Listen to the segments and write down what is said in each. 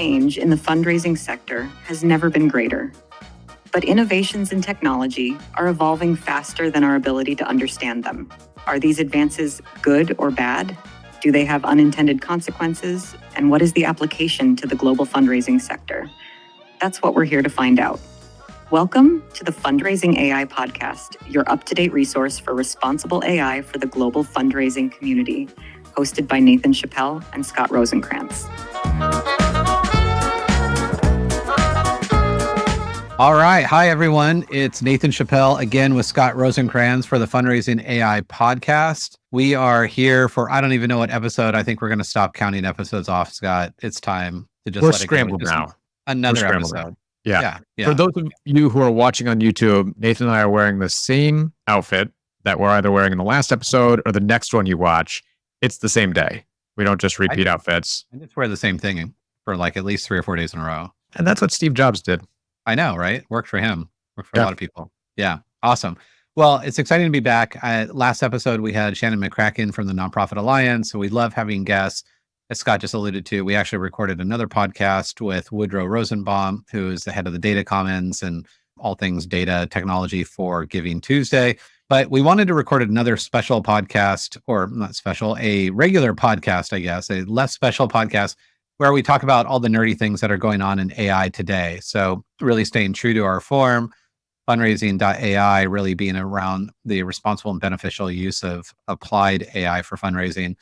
change in the fundraising sector has never been greater. But innovations in technology are evolving faster than our ability to understand them. Are these advances good or bad? Do they have unintended consequences? And what is the application to the global fundraising sector? That's what we're here to find out. Welcome to the Fundraising AI podcast, your up-to-date resource for responsible AI for the global fundraising community, hosted by Nathan Chappell and Scott Rosenkrantz. All right. Hi, everyone. It's Nathan Chappell again with Scott Rosenkrantz for the Fundraising AI podcast. We are here for, I don't even know what episode. I think we're going to stop counting episodes off, Scott. It's time to just we're let it scrambled go. now. Another episode. Yeah. For those of you who are watching on YouTube, Nathan and I are wearing the same outfit that we're either wearing in the last episode or the next one you watch. It's the same day. We don't just repeat outfits. I just wear the same thing for like at least 3 or 4 days in a row. And that's what Steve Jobs did. I know, right? Worked for him. Worked for a lot of people. Yeah. Awesome. Well, it's exciting to be back. Last episode, we had Shannon McCracken from the Nonprofit Alliance. So we love having guests. As Scott just alluded to, we actually recorded another podcast with Woodrow Rosenbaum, who is the head of the Data Commons and all things data technology for Giving Tuesday. But we wanted to record another special podcast, or not special, a regular podcast, I guess, a less special podcast, where we talk about all the nerdy things that are going on in AI today. So really staying true to our form, fundraising.ai really being around the responsible and beneficial use of applied AI for fundraising.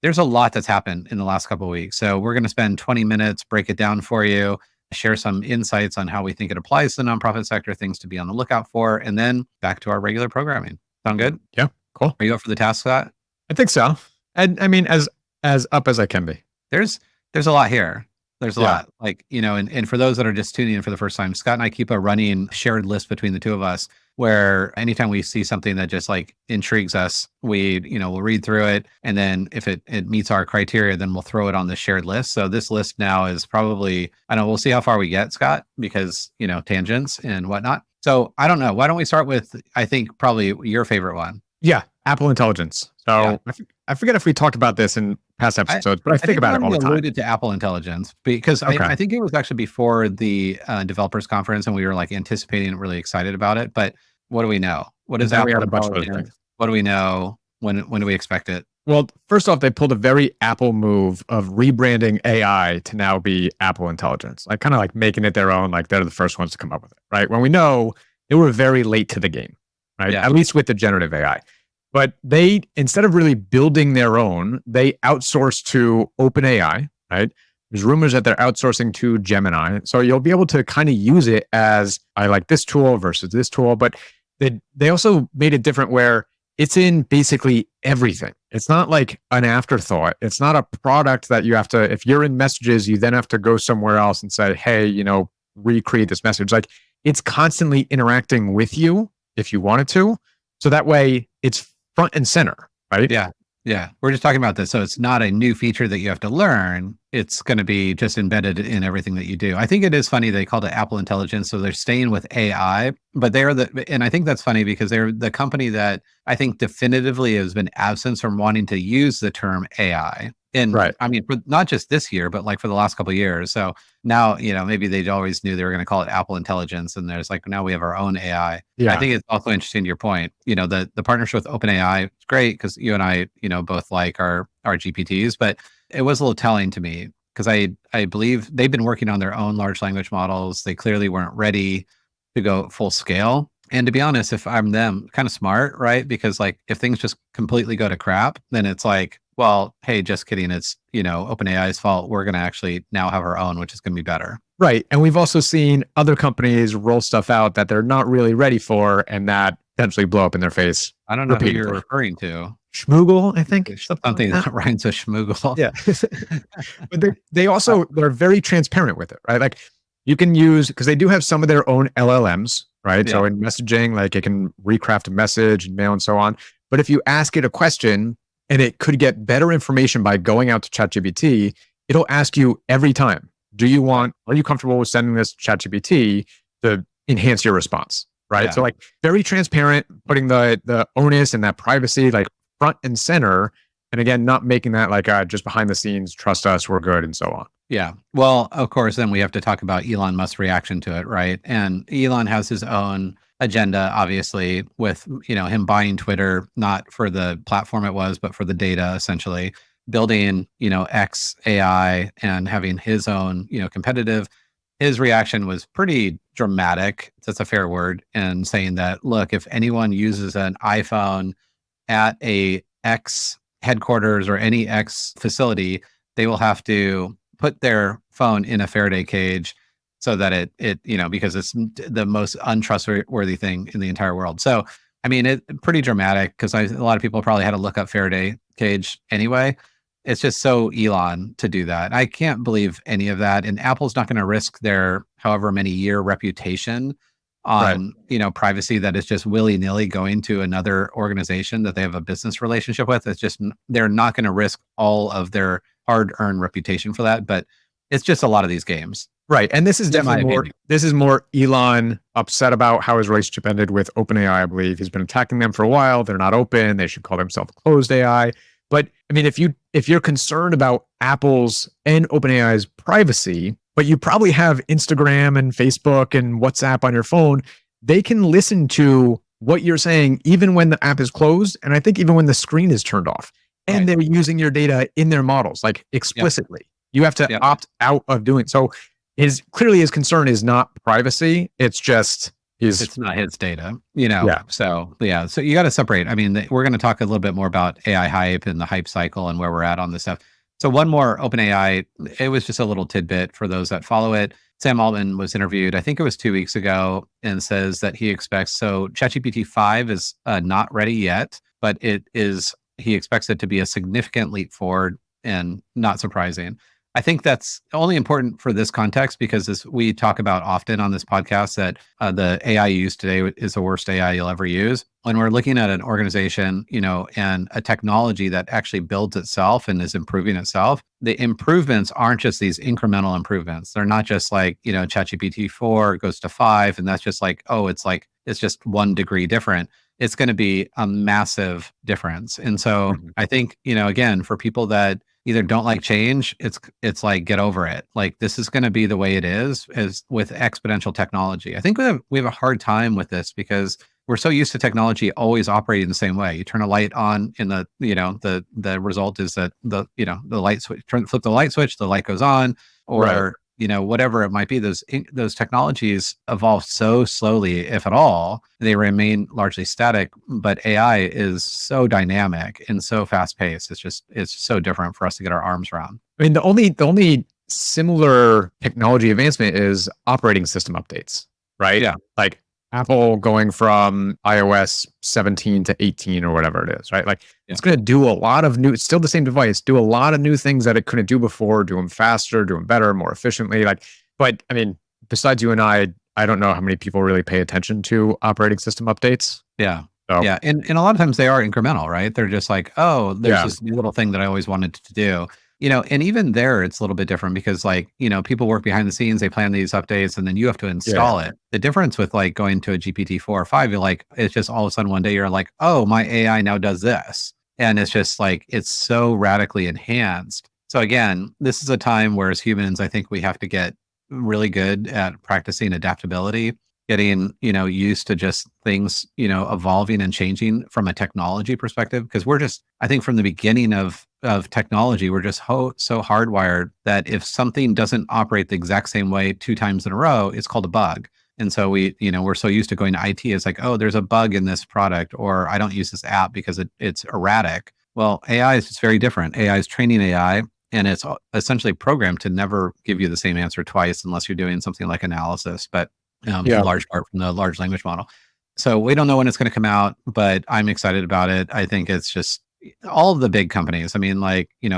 There's a lot that's happened in the last couple of weeks. So we're going to spend 20 minutes, break it down for you, share some insights on how we think it applies to the nonprofit sector, things to be on the lookout for, and then back to our regular programming. Sound good? Yeah, cool. Are you up for the task, Scott? I think so. And I mean, as up as I can be. There's a lot here. There's a lot, like, you know, and for those that are just tuning in for the first time, Scott and I keep a running shared list between the two of us where anytime we see something that just like intrigues us, we'll read through it. And then if it meets our criteria, then we'll throw it on the shared list. So this list now is probably, we'll see how far we get, Scott, because, tangents and whatnot. So I don't know. Why don't we start with, I think, probably your favorite one? Yeah. Apple Intelligence. So I forget if we talked about this in past episodes, but I think about it all the time. I alluded to Apple Intelligence because I think it was actually before the developers conference and we were like anticipating and really excited about it. But what do we know? What is Apple Intelligence? What do we know? When do we expect it? Well, first off, they pulled a very Apple move of rebranding AI to now be Apple Intelligence, like kind of like making it their own, like they're the first ones to come up with it, right? When we know they were very late to the game, right? Yeah. At least with the generative AI. But they, instead of really building their own, they outsourced to OpenAI, right? There's rumors that they're outsourcing to Gemini. So you'll be able to kind of use it as, I like this tool versus this tool. But they also made it different where it's in basically everything. It's not like an afterthought. It's not a product that you have to, if you're in messages, you then have to go somewhere else and say, hey, recreate this message. Like it's constantly interacting with you if you wanted to. So that way it's front and center, right? Yeah. We're just talking about this. So it's not a new feature that you have to learn. It's going to be just embedded in everything that you do. I think it is funny they called it Apple Intelligence. So they're staying with AI, but and I think that's funny because they're the company that I think definitively has been absent from wanting to use the term AI. And right. I mean, for not just this year, but like for the last couple of years. So now, maybe they always knew they were going to call it Apple Intelligence. And there's like, now we have our own AI. Yeah. I think it's also interesting to your point, the partnership with OpenAI is great because you and I, both like our GPTs, but it was a little telling to me because I believe they've been working on their own large language models. They clearly weren't ready to go full scale. And to be honest, if I'm them, kind of smart, right? Because like if things just completely go to crap, then it's like, well, hey, just kidding. It's, OpenAI's fault. We're going to actually now have our own, which is going to be better. Right. And we've also seen other companies roll stuff out that they're not really ready for and that potentially blow up in their face. I don't know who you're referring to. Schmoogle, I think. Something that rhymes with schmoogle. Yeah. But they're very transparent with it, right? Like you can use, because they do have some of their own LLMs, right? Yeah. So in messaging, like it can recraft a message and mail and so on. But if you ask it a question, and it could get better information by going out to ChatGPT, it'll ask you every time, are you comfortable with sending this to ChatGPT to enhance your response, right? Yeah. So like very transparent, putting the onus and that privacy like front and center. And again, not making that like just behind the scenes, trust us, we're good and so on. Yeah. Well, of course, then we have to talk about Elon Musk's reaction to it, right? And Elon has his own agenda, obviously, with him buying Twitter, not for the platform it was, but for the data, essentially, building X AI and having his own competitive. His reaction was pretty dramatic. That's a fair word, and saying that, look, if anyone uses an iPhone at a X headquarters or any X facility, they will have to put their phone in a Faraday cage so that it because it's the most untrustworthy thing in the entire world. So I mean, it pretty dramatic because a lot of people probably had to look up Faraday cage anyway. It's just so Elon to do that. I can't believe any of that. And Apple's not going to risk their however many year reputation on privacy that is just willy-nilly going to another organization that they have a business relationship with. It's just they're not going to risk all of their hard-earned reputation for that. But it's just a lot of these games. Right. And this is definitely more Elon upset about how his relationship ended with OpenAI, I believe. He's been attacking them for a while. They're not open. They should call themselves closed AI. But I mean, if you're concerned about Apple's and OpenAI's privacy, but you probably have Instagram and Facebook and WhatsApp on your phone, they can listen to what you're saying even when the app is closed. And I think even when the screen is turned off. And they're using your data in their models, like explicitly. Yep. You have to opt out of doing so. Clearly his concern is not privacy. It's just it's not his data, So so you got to separate. I mean, we're going to talk a little bit more about AI hype and the hype cycle and where we're at on this stuff. So one more OpenAI, it was just a little tidbit for those that follow it. Sam Altman was interviewed, I think it was 2 weeks ago, and says that he expects, so ChatGPT 5 is not ready yet, but he expects it to be a significant leap forward and not surprising. I think that's only important for this context because as we talk about often on this podcast that the AI you use today is the worst AI you'll ever use. When we're looking at an organization, and a technology that actually builds itself and is improving itself, the improvements aren't just these incremental improvements. They're not just like, ChatGPT 4 goes to 5 and that's just like, it's just 1 degree different. It's going to be a massive difference. And so I think, again, for people that either don't like change, it's like, get over it. Like this is going to be the way it is with exponential technology. I think we have a hard time with this because we're so used to technology always operating the same way. You turn a light on and the result is that the light switch, flip the light switch, the light goes on, or whatever it might be. Those technologies evolve so slowly, if at all. They remain largely static, but AI is so dynamic and so fast paced. It's so different for us to get our arms around. I mean, the only similar technology advancement is operating system updates, right? Yeah. Like Apple going from iOS 17 to 18 or whatever it is, right? Like it's going to do a lot of it's still the same device, do a lot of new things that it couldn't do before, do them faster, do them better, more efficiently. But I mean, besides you and I don't know how many people really pay attention to operating system updates. Yeah. So. Yeah. And a lot of times they are incremental, right? They're just like, there's this new little thing that I always wanted to do. And even there, it's a little bit different because people work behind the scenes, they plan these updates and then you have to install it. The difference with going to a GPT 4 or 5, you're like, it's just all of a sudden one day you're like, oh, my AI now does this. And it's just like, it's so radically enhanced. So again, this is a time where as humans, I think we have to get really good at practicing adaptability, getting, used to just things, evolving and changing from a technology perspective. Because I think from the beginning of technology, we're just so hardwired that if something doesn't operate the exact same way 2 times in a row, it's called a bug. And so we're so used to going to IT. It's like, oh, there's a bug in this product, or I don't use this app because it's erratic. Well, AI is just very different. AI is training AI, and it's essentially programmed to never give you the same answer twice unless you're doing something like analysis, but in large part from the large language model. So we don't know when it's going to come out, but I'm excited about it. I think it's just all of the big companies. I mean,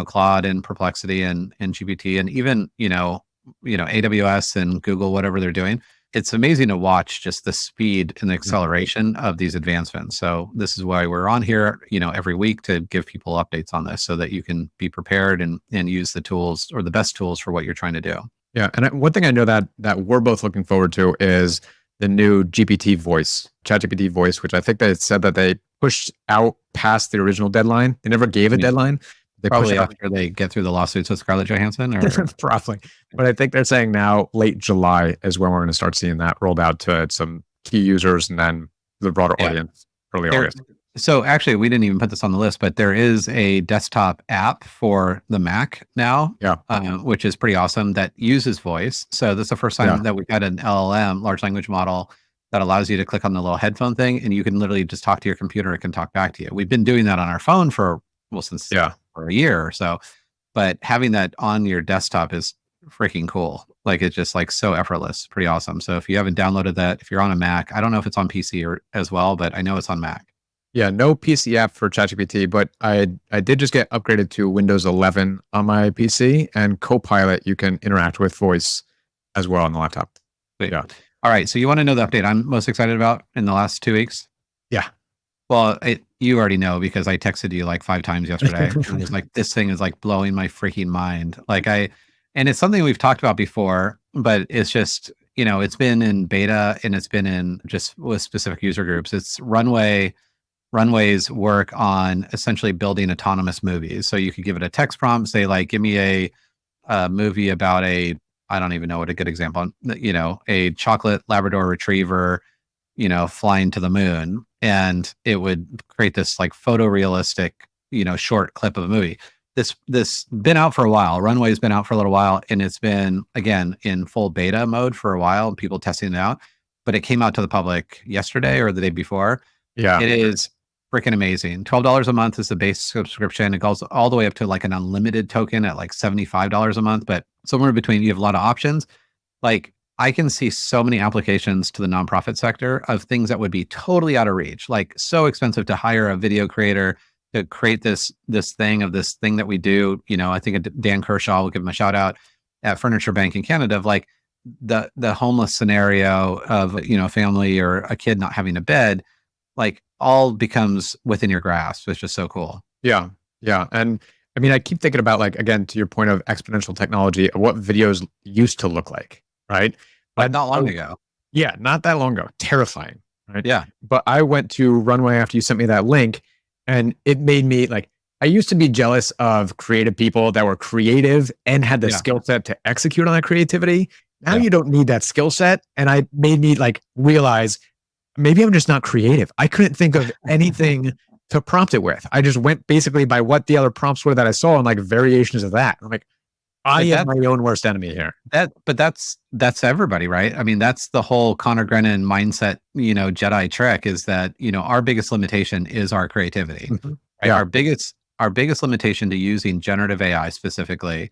Claude and Perplexity and GPT and even, AWS and Google, whatever they're doing. It's amazing to watch just the speed and the acceleration of these advancements. So this is why we're on here, every week to give people updates on this so that you can be prepared and use the tools or the best tools for what you're trying to do. Yeah. And one thing I know that we're both looking forward to is the new ChatGPT voice, which I think they said that they pushed out past the original deadline. They never gave a deadline. They push Probably out after they get through the lawsuits with Scarlett Johansson, or probably. But I think they're saying now late July is when we're going to start seeing that rolled out to some key users and then the broader Yeah. audience early There- August. So actually, we didn't even put this on the list, but there is a desktop app for the Mac now, Yeah. which is pretty awesome, that uses voice. So this is the first time Yeah. that we've had an LLM, large language model, that allows you to click on the little headphone thing, and you can literally just talk to your computer. It can talk back to you. We've been doing that on our phone for a year or so, but having that on your desktop is freaking cool. Like, it's just like so effortless, pretty awesome. So if you haven't downloaded that, if you're on a Mac, I don't know if it's on PC or as well, but I know it's on Mac. Yeah, no PC app for ChatGPT, but I did just get upgraded to Windows 11 on my PC, and Copilot you can interact with voice as well on the laptop. Sweet. Yeah. All right. So you want to know the update I'm most excited about in the last 2 weeks? Yeah. Well, you already know because I texted you like 5 times yesterday. It was like, this thing is like blowing my freaking mind. And it's something we've talked about before, but it's just, it's been in beta and it's been in just with specific user groups. It's Runway's work on essentially building autonomous movies. So you could give it a text prompt, say like, give me a movie about I don't even know what a good example, a chocolate Labrador retriever, flying to the moon. And it would create this like photorealistic, short clip of a movie. This been out for a while. Runway's been out for a little while, and it's been, again, in full beta mode for a while, people testing it out, but it came out to the public yesterday or the day before. Yeah. It is freaking amazing. $12 a month is the base subscription. It goes all the way up to like an unlimited token at like $75 a month, but somewhere in between, you have a lot of options. Like, I can see so many applications to the nonprofit sector of things that would be totally out of reach, like so expensive to hire a video creator to create this thing that we do. I think Dan Kershaw, will give him a shout out, at Furniture Bank in Canada, of like the homeless scenario of, a family or a kid not having a bed, like all becomes within your grasp. It's just so cool. Yeah. Yeah. And I mean, I keep thinking about, like, again, to your point of exponential technology, what videos used to look like, right? But not long ago. Yeah, not that long ago. Terrifying, right? Yeah. But I went to Runway after you sent me that link, and it made me like, I used to be jealous of creative people that were creative and had the skill set to execute on that creativity. Now you don't need that skill set. And I made me like realize maybe I'm just not creative. I couldn't think of anything to prompt it with. I just went basically by what the other prompts were that I saw and like variations of that. I'm like, I am my own worst enemy here. But that's everybody, right? I mean, that's the whole Connor Grennan mindset, Jedi trick, is that, our biggest limitation is our creativity. Mm-hmm. Right? Yeah. Our biggest limitation to using generative AI specifically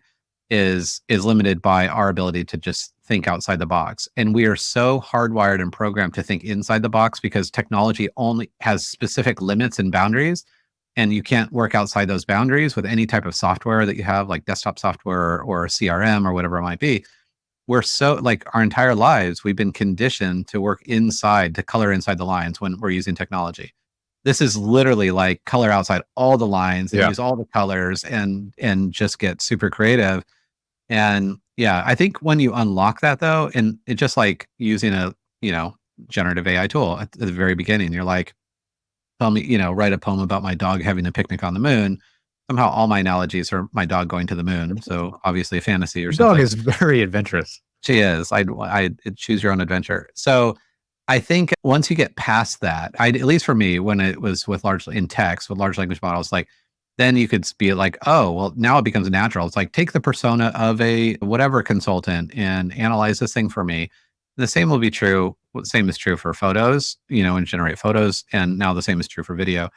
is limited by our ability to just think outside the box. And we are so hardwired and programmed to think inside the box because technology only has specific limits and boundaries. And you can't work outside those boundaries with any type of software that you have, like desktop software or CRM or whatever it might be. We're so, like, our entire lives, we've been conditioned to work inside, to color inside the lines when we're using technology. This is literally like color outside all the lines and use all the colors and just get super creative. And yeah, I think when you unlock that though, and it's just like using a, generative AI tool at the very beginning, you're like, tell me, write a poem about my dog having a picnic on the moon. Somehow all my analogies are my dog going to the moon. So obviously a fantasy or something. Dog is very adventurous. She is. I choose your own adventure. So I think once you get past that, at least for me, when it was with large language models, like, then you could be like, oh, well, now it becomes natural. It's like, take the persona of a whatever consultant and analyze this thing for me. The same will be true. The same is true for photos, and generate photos. And now the same is true for video.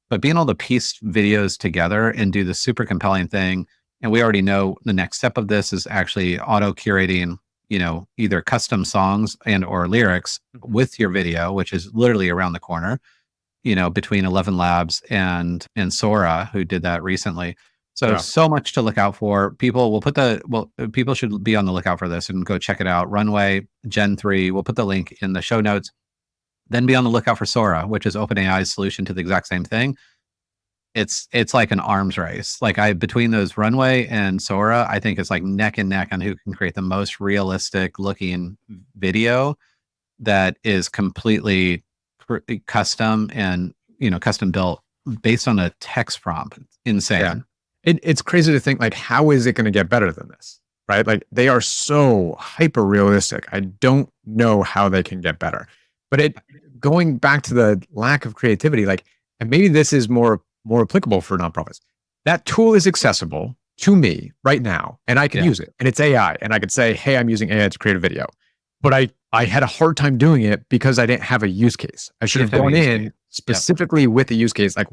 But being able to piece videos together and do the super compelling thing. And we already know the next step of this is actually auto curating, either custom songs and or lyrics with your video, which is literally around the corner, between 11 Labs and Sora, who did that recently. So much to look out for. People should be on the lookout for this and go check it out. Runway Gen 3, we'll put the link in the show notes. Then be on the lookout for Sora, which is OpenAI's solution to the exact same thing. It's like an arms race. Like, between those, Runway and Sora, I think it's like neck and neck on who can create the most realistic looking video that is completely custom and custom built based on a text prompt. Insane. It's crazy to think like, how is it going to get better than this? Right? Like they are so hyper realistic. I don't know how they can get better. But going back to the lack of creativity, like, and maybe this is more applicable for nonprofits. That tool is accessible to me right now, and I can use it. And it's AI, and I could say, "Hey, I'm using AI to create a video." But I had a hard time doing it because I didn't have a use case. I should have gone in specifically with a use case. Like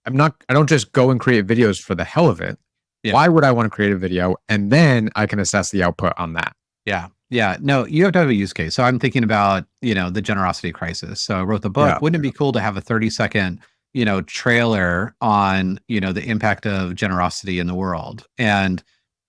I don't just go and create videos for the hell of it. Yeah. Why would I want to create a video? And then I can assess the output on that. Yeah. Yeah. No, you have to have a use case. So I'm thinking about, the generosity crisis. So I wrote the book. Wouldn't it be cool to have a 30-second, trailer on, the impact of generosity in the world and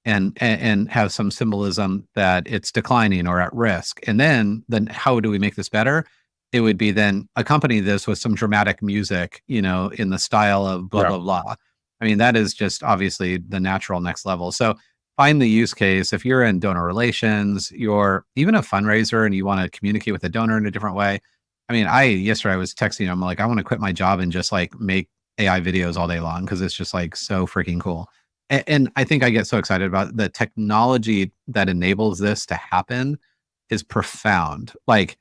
have some symbolism that it's declining or at risk. And then how do we make this better? It would be then accompany this with some dramatic music, in the style of blah, blah, blah. I mean, that is just obviously the natural next level. So find the use case. If you're in donor relations, you're even a fundraiser and you want to communicate with a donor in a different way. I mean, yesterday I was texting him, like, I want to quit my job and just like make AI videos all day long because it's just like so freaking cool. And I think I get so excited about the technology that enables this to happen is profound. Like,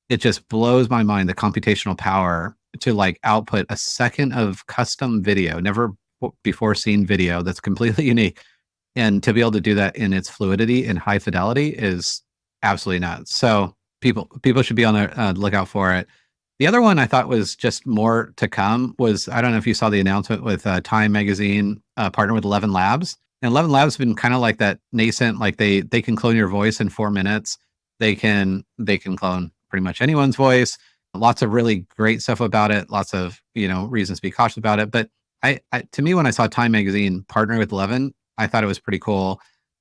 it just blows my mind, the computational power to like output a second of custom video, never before seen video that's completely unique. And to be able to do that in its fluidity and high fidelity is absolutely nuts. So people should be on the lookout for it. The other one I thought was just more to come was, I don't know if you saw the announcement with Time Magazine partner with 11 Labs. And 11 Labs has been kind of like that nascent, like they can clone your voice in 4 minutes. They can clone pretty much anyone's voice. Lots of really great stuff about it. Lots of, reasons to be cautious about it. But I to me, when I saw Time Magazine partner with 11, I thought it was pretty cool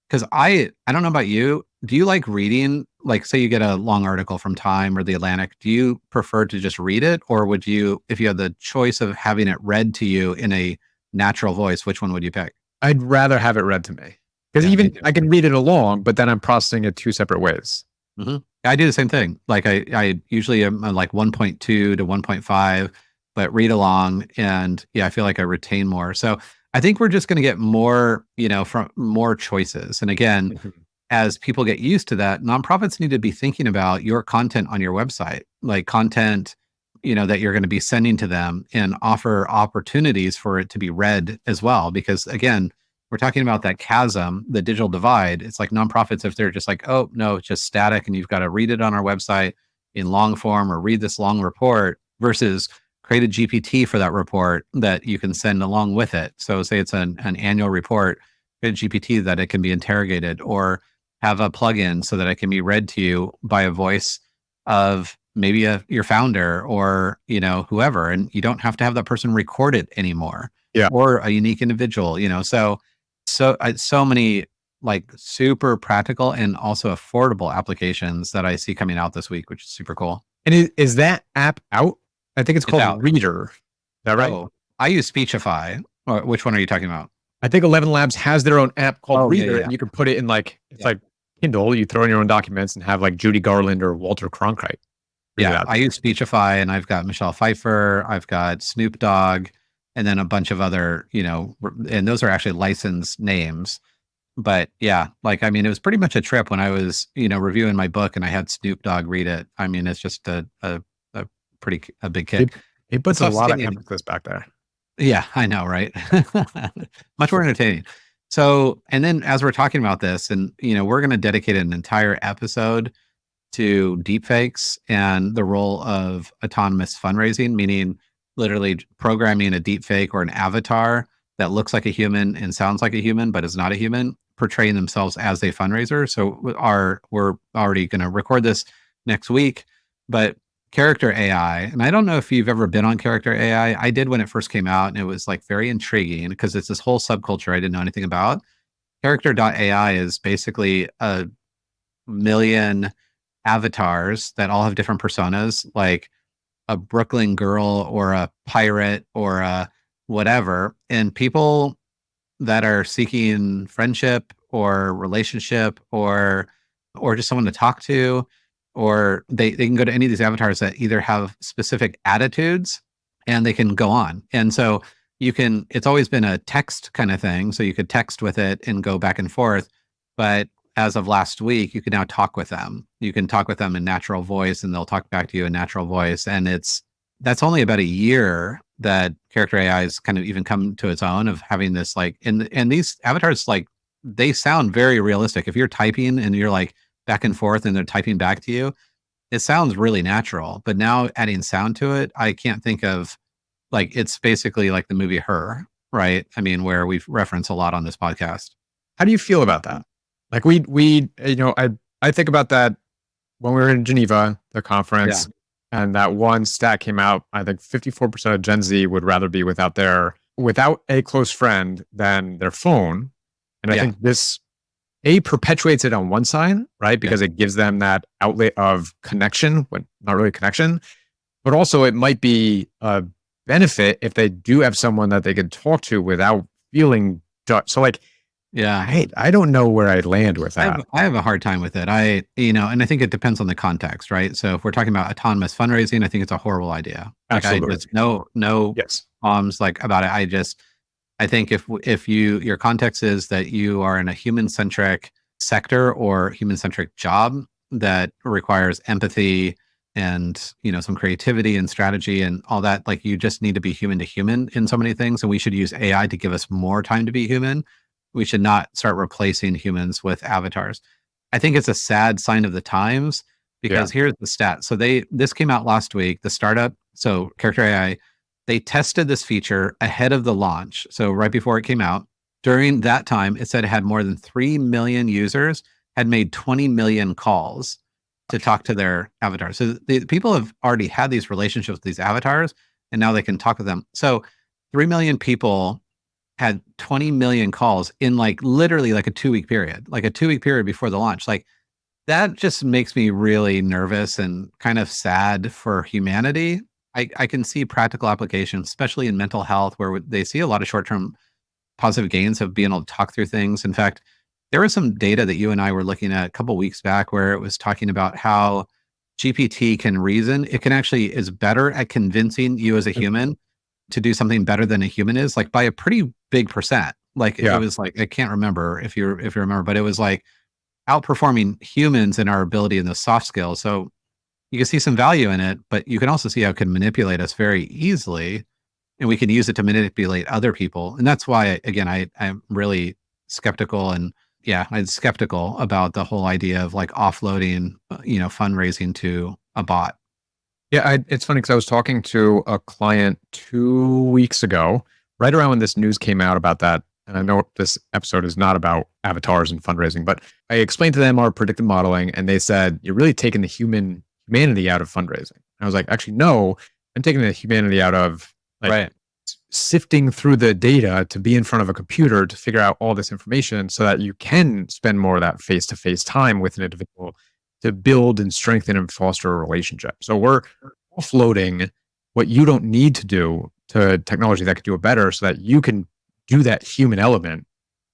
because I don't know about you. Do you like reading? Like, say you get a long article from Time or The Atlantic, do you prefer to just read it? Or would you, if you had the choice of having it read to you in a natural voice, which one would you pick? I'd rather have it read to me because I can read it along, but then I'm processing it 2 separate ways. Mm-hmm. I do the same thing. Like I usually am like 1.2 to 1.5, but read along. And I feel like I retain more. So I think we're just going to get more, from more choices. And again, as people get used to that, nonprofits need to be thinking about your content on your website, like content, that you're going to be sending to them and offer opportunities for it to be read as well. Because again, we're talking about that chasm, the digital divide. It's like nonprofits, if they're just like, oh, no, it's just static and you've got to read it on our website in long form or read this long report versus create a GPT for that report that you can send along with it. So say it's an annual report, create a GPT that it can be interrogated or have a plugin so that it can be read to you by a voice of maybe your founder or, whoever. And you don't have to have that person record it anymore or a unique individual, so many like super practical and also affordable applications that I see coming out this week, which is super cool. And is that app out? I think it's called Reader. Is that right? Oh, I use Speechify. Or which one are you talking about? I think 11 Labs has their own app called Reader, and you can put it in like, it's like Kindle. You throw in your own documents and have like Judy Garland or Walter Cronkite. I use Speechify, and I've got Michelle Pfeiffer, I've got Snoop Dogg, and then a bunch of other, and those are actually licensed names. But it was pretty much a trip when I was, reviewing my book and I had Snoop Dogg read it. I mean, it's just a big kick. It puts a lot of emphasis back there. Yeah, I know, right? Much more entertaining. So, and then as we're talking about this, and we're going to dedicate an entire episode to deepfakes and the role of autonomous fundraising, meaning literally programming a deepfake or an avatar that looks like a human and sounds like a human, but is not a human, portraying themselves as a fundraiser. So we're already going to record this next week, but character AI, and I don't know if you've ever been on character AI. I did when it first came out, and it was like very intriguing because it's this whole subculture I didn't know anything about. Character.ai is basically a million avatars that all have different personas, like a Brooklyn girl or a pirate or a whatever. And people that are seeking friendship or relationship or just someone to talk to, or they can go to any of these avatars that either have specific attitudes and they can go on. And so it's always been a text kind of thing. So you could text with it and go back and forth. But as of last week, you can now talk with them. You can talk with them in natural voice and they'll talk back to you in natural voice. And that's only about a year that character AI has kind of even come to its own of having this like, and these avatars, like they sound very realistic. If you're typing and you're like back and forth and they're typing back to you, it sounds really natural. But now adding sound to it, I can't think of, like, it's basically like the movie Her, right? I mean, where we've referenced a lot on this podcast. How do you feel about that? Like I think about that when we were in Geneva, the conference, and that one stat came out. I think 54% of Gen Z would rather be without a close friend than their phone. And I think this perpetuates it on one side, right? Because it gives them that outlet of connection, but not really connection. But also it might be a benefit if they do have someone that they can talk to without feeling so like, I don't know where I'd land with that. I have a hard time with it. And I think it depends on the context, right? So if we're talking about autonomous fundraising, I think it's a horrible idea. Like Absolutely. I just no qualms like about it. I think if your context is that you are in a human-centric sector or human-centric job that requires empathy and some creativity and strategy and all that, like you just need to be human to human in so many things, and we should use AI to give us more time to be human. We should not start replacing humans with avatars. I think it's a sad sign of the times because here's the stat. So this came out last week, the startup, so Character AI, they tested this feature ahead of the launch. So right before it came out, during that time, it said it had more than 3 million users, had made 20 million calls to talk to their avatars. So the people have already had these relationships with these avatars, and now they can talk with them. So 3 million people had 20 million calls in like literally like a 2-week period, before the launch. Like that just makes me really nervous and kind of sad for humanity. I can see practical applications, especially in mental health, where they see a lot of short-term positive gains of being able to talk through things. In fact, there was some data that you and I were looking at a couple of weeks back where it was talking about how GPT can reason. It can actually is better at convincing you as a human to do something better than a human is, like by a pretty big percent. Like it was like, I can't remember if you remember, but it was like outperforming humans in our ability in the soft skills. So you can see some value in it, but you can also see how it can manipulate us very easily, and we can use it to manipulate other people. And that's why, again, I'm really skeptical, and I'm skeptical about the whole idea of like offloading, fundraising to a bot. Yeah, it's funny because I was talking to a client 2 weeks ago, right around when this news came out about that. And I know this episode is not about avatars and fundraising, but I explained to them our predictive modeling, and they said, you're really taking the humanity out of fundraising. And I was like, actually, no, I'm taking the humanity out of sifting through the data to be in front of a computer to figure out all this information so that you can spend more of that face-to-face time with an individual to build and strengthen and foster a relationship. So we're offloading what you don't need to do to technology that could do it better so that you can do that human element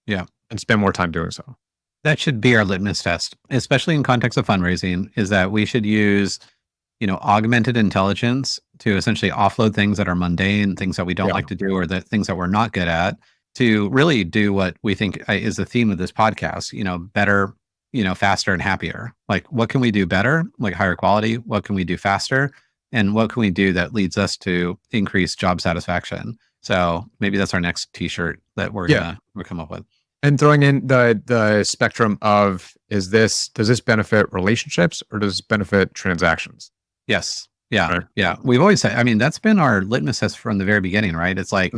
and spend more time doing so. That should be our litmus test, especially in context of fundraising, is that we should use, augmented intelligence to essentially offload things that are mundane, things that we don't like to do, or the things that we're not good at, to really do what we think is the theme of this podcast, better, faster and happier. Like, what can we do better? Like higher quality? What can we do faster? And what can we do that leads us to increase job satisfaction? So maybe that's our next t-shirt that we're gonna come up with. And throwing in the spectrum of, does this benefit relationships or does it benefit transactions? Yes. Yeah. Right. Yeah. We've always said, I mean, that's been our litmus test from the very beginning, right? It's like,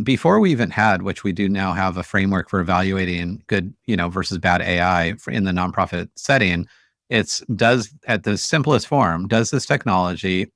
before we even had, which we do now have a framework for evaluating good, versus bad AI in the nonprofit setting. At the simplest form, does this technology,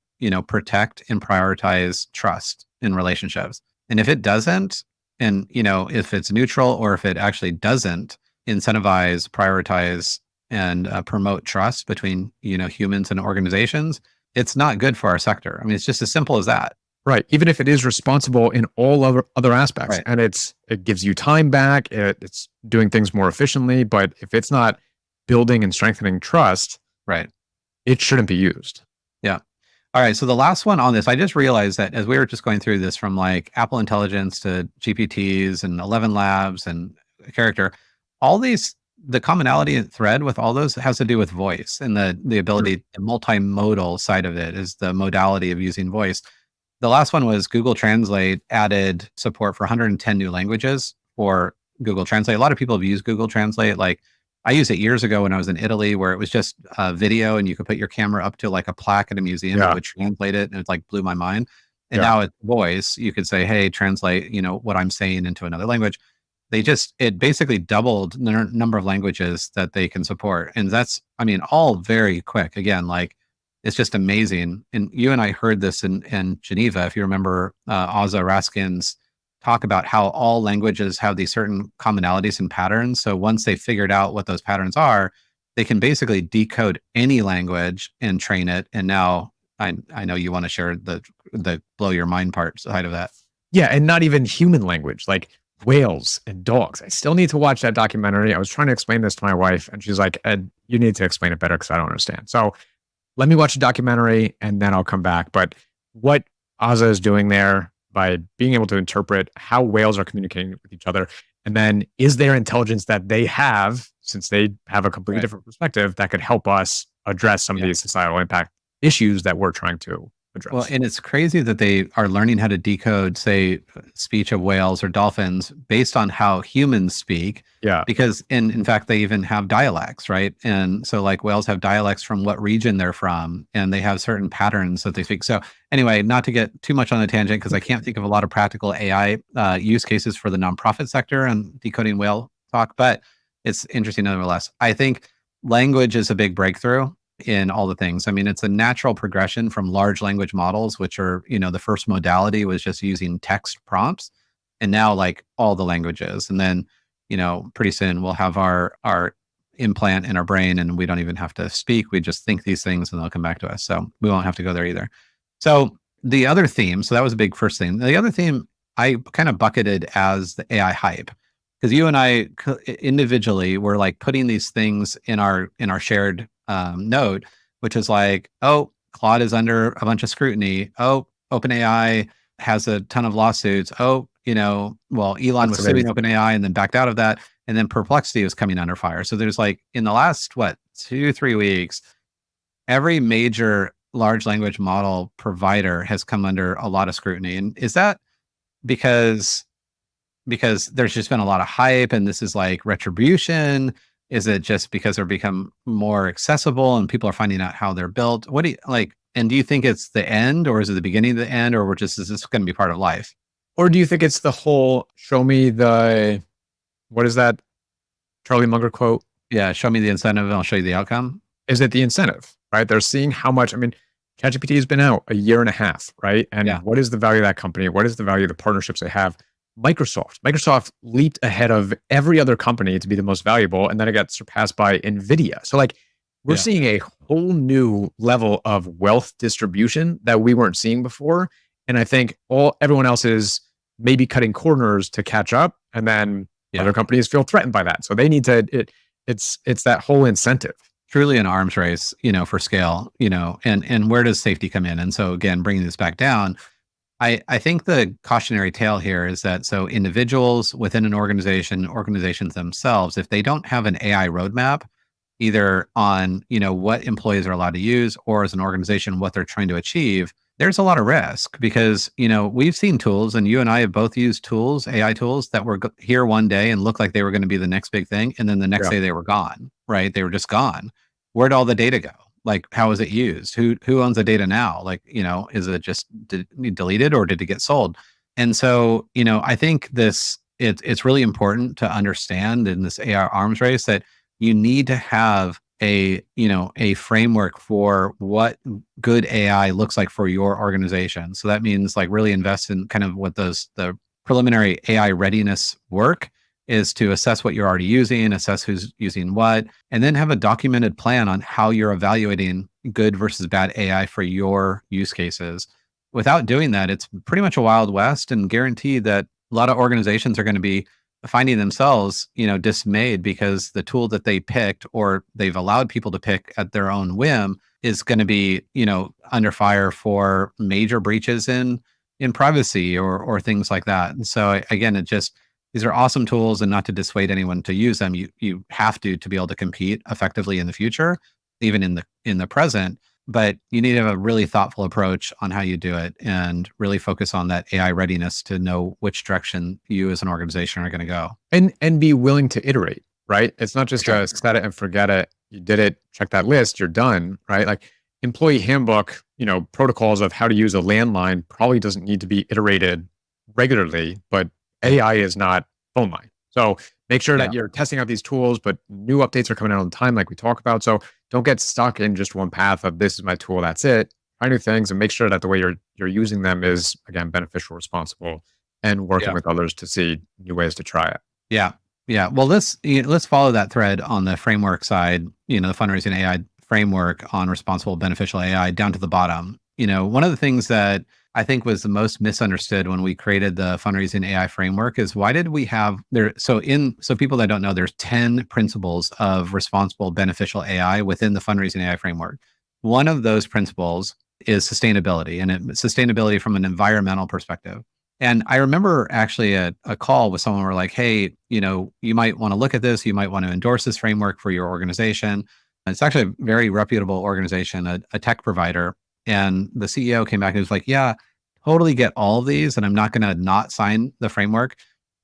protect and prioritize trust in relationships? And if it doesn't, and, if it's neutral, or if it actually doesn't incentivize, prioritize, and promote trust between, humans and organizations, it's not good for our sector. I mean, it's just as simple as that. Right. Even if it is responsible in all other aspects, and it gives you time back, it's doing things more efficiently. But if it's not building and strengthening trust, right, it shouldn't be used. Yeah. All right. So the last one on this, I just realized that as we were just going through this from like Apple Intelligence to GPTs and 11 Labs and Character, all these, the commonality thread with all those has to do with voice and the True. ability, the multimodal side of it is the modality of using voice. The last one was Google Translate added support for 110 new languages for Google Translate. A lot of people have used Google Translate. Like I used it years ago when I was in Italy, where it was just video and you could put your camera up to like a plaque at a museum. Yeah. It would translate it, and it like blew my mind. And Yeah. now it's voice. You could say, "Hey, translate," what I'm saying into another language. It basically doubled the number of languages that they can support, and that's, I mean, all very quick. Again, like it's just amazing. And you and I heard this in Geneva, if you remember, Ozza Raskin's talk about how all languages have these certain commonalities and patterns. So once they figured out what those patterns are, they can basically decode any language and train it. And now I know you want to share the blow your mind part side of that. Yeah, and not even human language, like whales and dogs. I still need to watch that documentary. I was trying to explain this to my wife, and she's like, Ed, you need to explain it better because I don't understand. So let me watch the documentary and then I'll come back. But what Ozza is doing there by being able to interpret how whales are communicating with each other, and then is there intelligence that they have, since they have a completely Right. different perspective, that could help us address some of these societal impact issues that we're trying to address. Well, and it's crazy that they are learning how to decode, say, speech of whales or dolphins based on how humans speak. Yeah. Because in fact, they even have dialects, right? And so like whales have dialects from what region they're from, and they have certain patterns that they speak. So anyway, not to get too much on the tangent, because I can't think of a lot of practical AI use cases for the nonprofit sector and decoding whale talk, but it's interesting nonetheless. I think language is a big breakthrough in all the things. I mean, it's a natural progression from large language models, which are, the first modality was just using text prompts, and now like all the languages. And then, pretty soon we'll have our implant in our brain and we don't even have to speak. We just think these things and they'll come back to us. So we won't have to go there either. So the other theme, so that was a big first theme. The other theme I kind of bucketed as the AI hype, because you and I individually were like putting these things in our shared note, which is like, oh, Claude is under a bunch of scrutiny. Oh, OpenAI has a ton of lawsuits. Oh, well, Elon was suing OpenAI and then backed out of that. And then Perplexity was coming under fire. So there's like in the last, 2-3 weeks, every major large language model provider has come under a lot of scrutiny. And is that because there's just been a lot of hype and this is like retribution? Is it just because they're become more accessible and people are finding out how they're built? What do you like? And do you think it's the end, or is it the beginning of the end, or is this going to be part of life? Or do you think it's the whole show me what is that Charlie Munger quote? Yeah, show me the incentive and I'll show you the outcome. Is it the incentive, right? They're seeing how much, ChatGPT has been out a year and a half, right? And what is the value of that company? What is the value of the partnerships they have? Microsoft leaped ahead of every other company to be the most valuable, and then it got surpassed by NVIDIA. So like we're seeing a whole new level of wealth distribution that we weren't seeing before. And I think everyone else is maybe cutting corners to catch up, and then other companies feel threatened by that. So they need to, it's that whole incentive. Truly an arms race, for scale, and where does safety come in? And so again, bringing this back down, I think the cautionary tale here is that so individuals within an organizations themselves, if they don't have an AI roadmap, either on, what employees are allowed to use, or as an organization, what they're trying to achieve, there's a lot of risk because, we've seen tools, and you and I have both used tools, AI tools that were here one day and looked like they were going to be the next big thing. And then the next day they were gone, right? They were just gone. Where'd all the data go? Like, how is it used? Who owns the data now? Like, is it just deleted or did it get sold? And so, I think it's really important to understand in this AI arms race that you need to have a framework for what good AI looks like for your organization. So that means like really invest in kind of what the preliminary AI readiness work is, to assess what you're already using, assess who's using what, and then have a documented plan on how you're evaluating good versus bad AI for your use cases. Without doing that, it's pretty much a wild west, and guaranteed that a lot of organizations are going to be finding themselves, dismayed because the tool that they picked, or they've allowed people to pick at their own whim, is going to be, under fire for major breaches in privacy or things like that. And so again, these are awesome tools, and not to dissuade anyone to use them. You have to be able to compete effectively in the future, even in the present. But you need to have a really thoughtful approach on how you do it, and really focus on that AI readiness to know which direction you as an organization are going to go. And be willing to iterate, right? It's not just a set it and forget it. You did it, check that list, you're done, right? Like employee handbook, protocols of how to use a landline probably doesn't need to be iterated regularly, but AI is not phone line. So make sure that you're testing out these tools, but new updates are coming out all the time, like we talk about. So don't get stuck in just one path of this is my tool, that's it. Try new things and make sure that the way you're using them is, again, beneficial, responsible, and working with others to see new ways to try it. Yeah. Yeah. Well, let's follow that thread on the framework side, the fundraising AI framework on responsible beneficial AI down to the bottom. One of the things that I think was the most misunderstood when we created the fundraising AI framework is why did we have there? So people that don't know, there's 10 principles of responsible beneficial AI within the fundraising AI framework. One of those principles is sustainability, and sustainability from an environmental perspective. And I remember actually a call with someone where like, hey, you might want to look at this. You might want to endorse this framework for your organization. And it's actually a very reputable organization, a tech provider. And the CEO came back and was like, yeah, totally get all of these. And I'm not going to not sign the framework,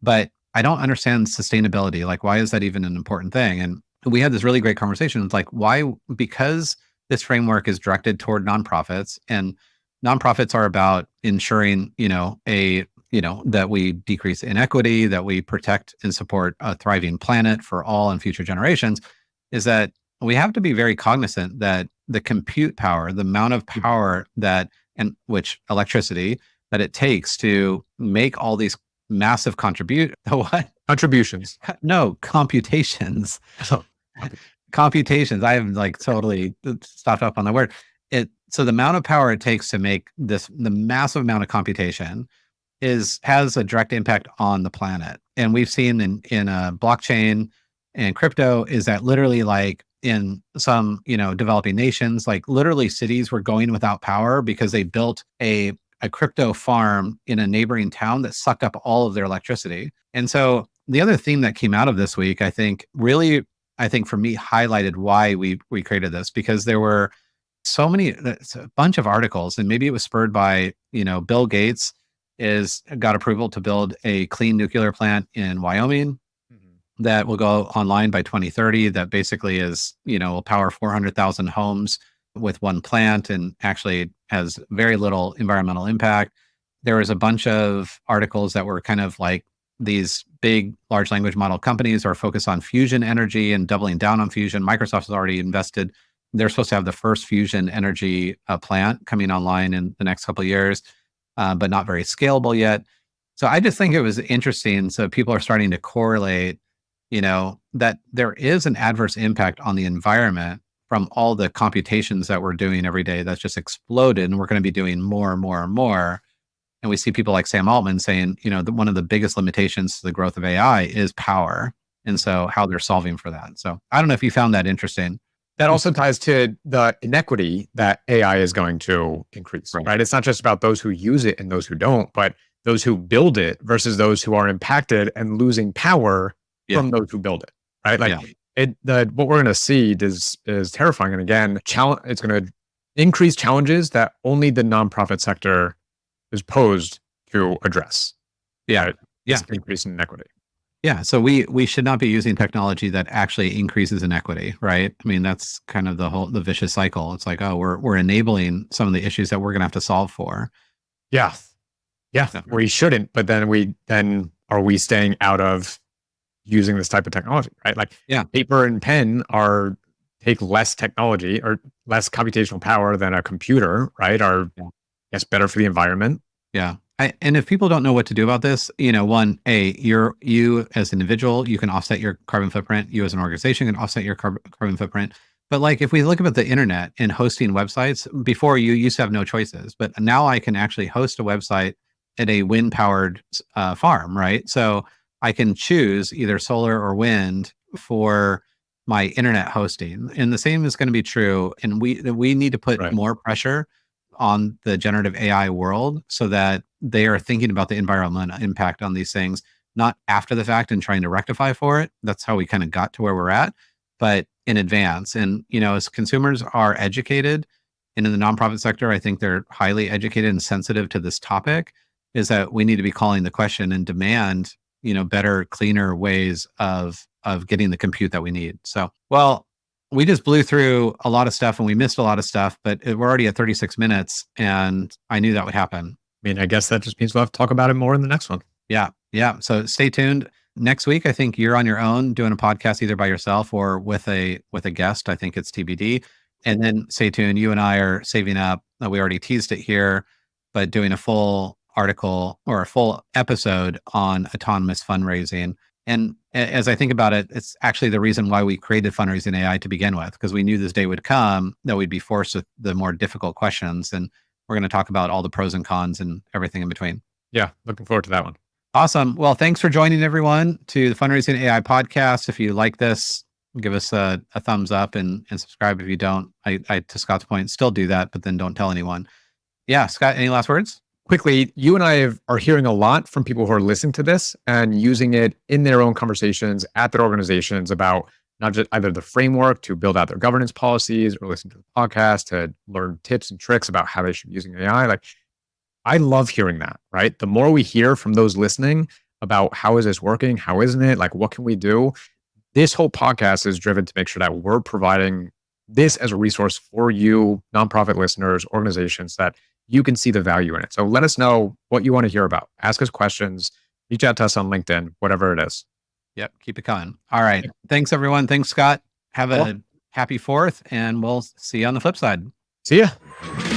but I don't understand sustainability. Like, why is that even an important thing? And we had this really great conversation. It's like, why? Because this framework is directed toward nonprofits, and nonprofits are about ensuring, that we decrease inequity, that we protect and support a thriving planet for all and future generations, is that we have to be very cognizant that the compute power, the amount of power which electricity that it takes to make all these massive Contributions. No, computations. Computations. I have like totally stopped up on the word. So the amount of power it takes to make the massive amount of computation has a direct impact on the planet. And we've seen in blockchain and crypto is that literally like in some, developing nations, like literally cities were going without power because they built a crypto farm in a neighboring town that sucked up all of their electricity. And so the other theme that came out of this week, I think for me highlighted why we created this, because there were it's a bunch of articles, and maybe it was spurred by, Bill Gates got approval to build a clean nuclear plant in Wyoming that will go online by 2030. That basically will power 400,000 homes with one plant, and actually has very little environmental impact. There was a bunch of articles that were kind of like these big large language model companies are focused on fusion energy and doubling down on fusion. Microsoft has already invested. They're supposed to have the first fusion energy plant coming online in the next couple of years, but not very scalable yet. So I just think it was interesting. So people are starting to correlate, that there is an adverse impact on the environment from all the computations that we're doing every day. That's just exploded, and we're going to be doing more and more and more. And we see people like Sam Altman saying, one of the biggest limitations to the growth of AI is power. And so how they're solving for that. So I don't know if you found that interesting. That also ties to the inequity that AI is going to increase, right? It's not just about those who use it and those who don't, but those who build it versus those who are impacted and losing power from those who build it, right? Like what we're going to see is terrifying. And again, it's going to increase challenges that only the nonprofit sector is posed to address. Increase in inequity. Yeah. So we should not be using technology that actually increases inequity, right? I mean, that's kind of the vicious cycle. It's like, oh, we're enabling some of the issues that we're going to have to solve for. Yeah. We shouldn't, but then are we staying out of using this type of technology, right? Like paper and pen take less technology or less computational power than a computer, right? Are better for the environment. Yeah. And if people don't know what to do about this, you as an individual, you can offset your carbon footprint. You as an organization can offset your carbon footprint. But like, if we look at the internet and hosting websites, before you used to have no choices, but now I can actually host a website at a wind powered farm, right? So I can choose either solar or wind for my internet hosting. And the same is going to be true. And we need to put Right. more pressure on the generative AI world so that they are thinking about the environmental impact on these things, not after the fact and trying to rectify for it. That's how we kind of got to where we're at, but in advance. And, as consumers are educated, and in the nonprofit sector, I think they're highly educated and sensitive to this topic, is that we need to be calling the question and demand, better, cleaner ways of getting the compute that we need. So, well, we just blew through a lot of stuff and we missed a lot of stuff, but we're already at 36 minutes and I knew that would happen. I mean, I guess that just means we'll have to talk about it more in the next one. Yeah. Yeah. So stay tuned. Next week, I think you're on your own doing a podcast either by yourself or with a guest. I think it's TBD. And then stay tuned. You and I are saving up. We already teased it here, but doing a full article or a full episode on autonomous fundraising. And as I think about it, it's actually the reason why we created fundraising AI to begin with, because we knew this day would come that we'd be forced with the more difficult questions. And we're going to talk about all the pros and cons and everything in between. Yeah. Looking forward to that one. Awesome. Well, thanks for joining everyone to the Fundraising AI podcast. If you like this, give us a thumbs up and subscribe if you don't. I, to Scott's point, still do that, but then don't tell anyone. Yeah. Scott, any last words? Quickly, you and I are hearing a lot from people who are listening to this and using it in their own conversations at their organizations about not just either the framework to build out their governance policies or listen to the podcast to learn tips and tricks about how they should be using AI. Like, I love hearing that, right? The more we hear from those listening about how is this working? How isn't it? Like, what can we do? This whole podcast is driven to make sure that we're providing this as a resource for you, nonprofit listeners, organizations, that you can see the value in it. So let us know what you want to hear about. Ask us questions, reach out to us on LinkedIn, whatever it is. Yep. Keep it coming. All right. Thanks, everyone. Thanks, Scott. Have a happy 4th, and we'll see you on the flip side. See ya.